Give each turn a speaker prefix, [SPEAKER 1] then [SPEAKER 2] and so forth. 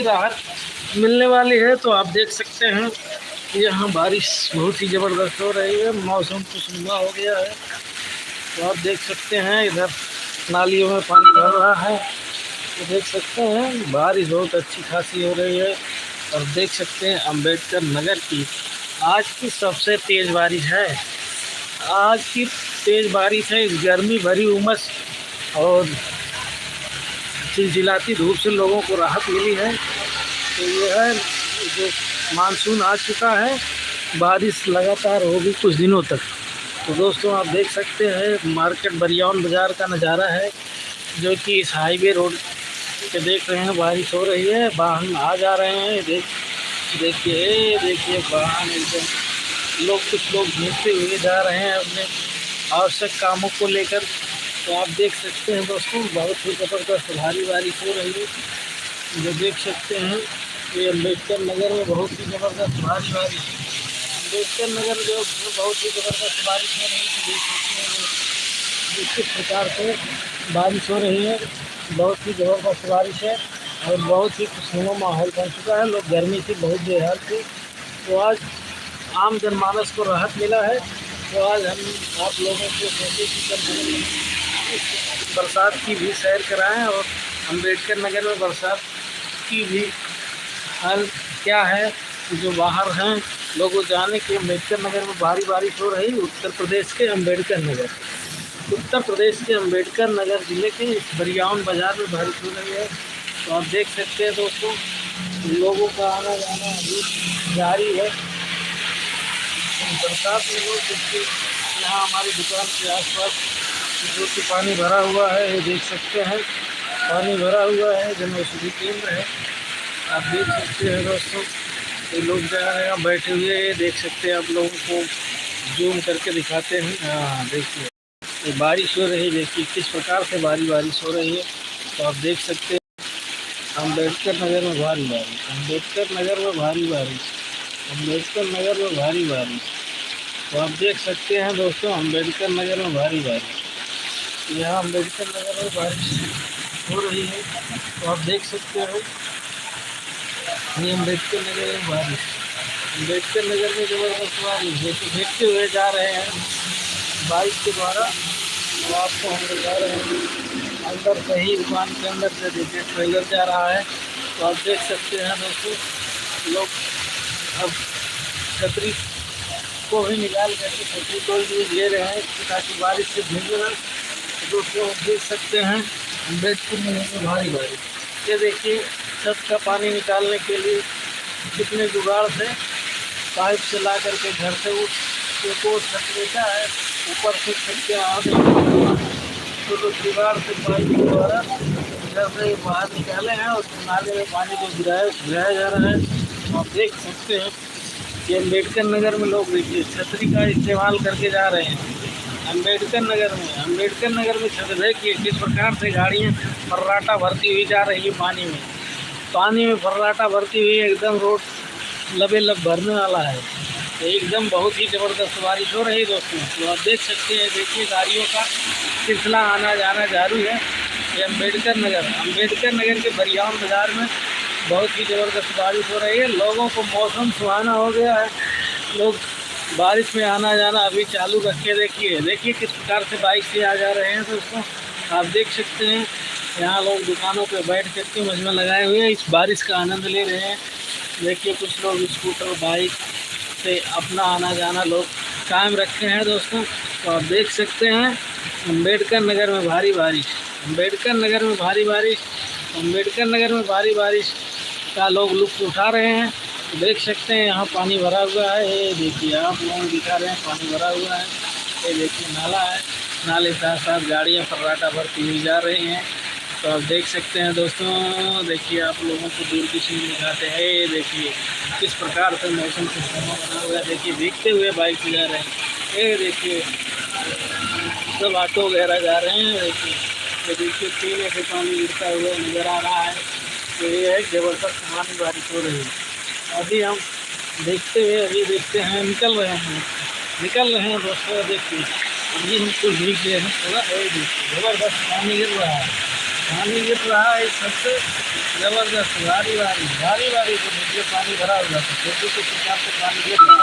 [SPEAKER 1] राहत मिलने वाली है। तो आप देख सकते हैं यहाँ बारिश बहुत ही ज़बरदस्त हो रही है, मौसम खुशनुमा हो गया है। तो आप देख सकते हैं इधर नालियों में पानी भर रहा है। तो देख सकते हैं बारिश बहुत अच्छी खासी हो रही है। और देख सकते हैं अम्बेडकर नगर की आज की सबसे तेज़ बारिश है। आज की तेज़ बारिश है। इस गर्मी भरी उमस और चिलचिलाती धूप से लोगों को राहत मिली है। तो ये है जो मानसून आ चुका है, बारिश लगातार होगी कुछ दिनों तक। तो दोस्तों आप देख सकते हैं मार्केट बरियान बाज़ार का नज़ारा है, जो कि इस हाईवे रोड पे देख रहे हैं। बारिश हो रही है, वाहन आ जा रहे हैं। देखिए वाहन एकदम कुछ लोग घूमते हुए जा रहे हैं अपने आवश्यक कामों को लेकर। तो आप देख सकते हैं दोस्तों बहुत ही ज़बरदस्त भारी बारिश हो रही है, जो देख सकते हैं। ये अम्बेडकर नगर में बहुत ही ज़बरदस्त भारी बारिश, अम्बेडकर नगर जो बहुत ही ज़बरदस्त बारिश हो रही है। देख सकते हैं किस प्रकार से बारिश हो रही है, बहुत ही ज़बरदस्त बारिश है और बहुत ही खुशनुमा माहौल बन चुका है। लोग गर्मी से बहुत बेहाल थे, तो आज आम जनमानस को राहत मिला है। तो आज हम आप लोगों को सोचे कि बरसात की भी सैर कराएं और अम्बेडकर नगर में बरसात की भी हाल क्या है, जो बाहर हैं लोगों जाने के। अम्बेडकर नगर में भारी बारिश हो रही। उत्तर प्रदेश के अम्बेडकर नगर ज़िले के इस बरियान बाज़ार में बारिश हो रही है। तो आप देख सकते हैं दोस्तों लोगों का आना जाना अभी जारी है। बरसात में लोग देखिए यहाँ हमारी दुकान के आसपास जो कि पानी भरा हुआ है, ये देख सकते हैं पानी भरा हुआ है। जन औषधि केंद्र है, आप देख सकते हैं दोस्तों। ये लोग जा रहे हैं बैठे हुए, देख सकते हैं। आप लोगों को जूम करके दिखाते हैं। हाँ देखिए ये बारिश हो रही है, देखिए किस प्रकार से बारिश हो रही है। तो आप देख सकते हैं अम्बेडकर नगर में भारी बारिश, अम्बेडकर नगर में भारी बारिश, अम्बेडकर नगर में भारी बारिश। तो आप देख सकते हैं दोस्तों अम्बेडकर नगर में भारी बारिश। यहाँ अम्बेडकर नगर में बारिश हो रही है। तो आप देख सकते हैं ये अम्बेडकर नगर में बारिश, अम्बेडकर नगर में ज़बरदस्त बारिश है। तो देखते हुए जा रहे हैं बाइक के द्वारा। तो आपको हम दिखा रहे हैं अंदर से ही, दुकान के अंदर से देखिए ट्रेलर जा रहा है। तो आप देख सकते हैं दोस्तों लोग अब छतरी को भी निकाल करके छतरी को भी ले रहे हैं ताकि बारिश से भीगे ना। दोस्तों आप देख सकते हैं अम्बेडकर नगर में भारी बारिश। ये देखिए छत का पानी निकालने के लिए कितने जुगाड़ से पाइप से ला करके घर से को छत लेता है, ऊपर से छत के आगे तो जुगाड़ से पाइप के द्वारा घर से बाहर निकाले हैं और नाले में पानी को गिराया जा रहा है। तो आप देख सकते हैं कि अम्बेडकर नगर में लोग देखिए छतरी का इस्तेमाल करके जा रहे हैं। अम्बेडकर नगर में छतरी देखिए किस प्रकार से गाड़ियाँ फर्राटा भरती हुई जा रही है पानी में फर्राटा भरती हुई एकदम रोड लबे-लब भरने वाला है। तो एकदम बहुत ही ज़बरदस्त बारिश हो रही है दोस्तों। तो आप देख सकते हैं, देखिए गाड़ियों का सिलसिला आना जाना जारी है। ये अम्बेडकर नगर के बरियान बाज़ार में बहुत ही ज़बरदस्त बारिश हो रही है। लोगों को मौसम सुहाना हो गया है, लोग बारिश में आना जाना अभी चालू रखे। देखिए किस प्रकार से बाइक से आ जा रहे हैं दोस्तों। आप देख सकते हैं यहाँ लोग दुकानों पे बैठ करके मजमा लगाए हुए इस बारिश का आनंद ले रहे हैं। देखिए कुछ लोग स्कूटर बाइक से अपना आना जाना लोग कायम रखे हैं दोस्तों। तो आप देख सकते हैं अम्बेडकर नगर में भारी बारिश, अम्बेडकर नगर में भारी बारिश, अम्बेडकर नगर में भारी बारिश का लोग लुत्फ़ उठा रहे हैं। तो देख सकते हैं यहाँ पानी भरा हुआ है। ये देखिए आप लोग दिखा रहे हैं पानी भरा हुआ है। ये देखिए नाला है, नाले साथ साथ गाड़ियाँ फर्राटा भरती हुई जा रही हैं। तो आप देख सकते हैं दोस्तों, देखिए आप लोगों को दूर की चीज़ दिखाते हैं। ये देखिए किस प्रकार से मौसम खुशनुमा बना हुआ है। देखिए भीगते हुए बाइक से जा रहे हैं। ये देखिए सब ऑटो वगैरह जा रहे हैं। देखिए पीने से पानी गिरता हुआ नज़र आ रहा है। तो ये है ज़बरदस्त पानी बारिश हो रही है। अभी हम देखते हैं निकल रहे हैं दोस्तों। देखिए अभी हम कुछ भीग गए हैं थोड़ा। देखिए ज़बरदस्त पानी गिर रहा है। पानी गिर रहा है सबसे ज़बरदस्त, भारी भारी भारी भारी, तो नीचे पानी भरा हुआ है, तो छोटे से प्रकार से पानी गिर रहा है।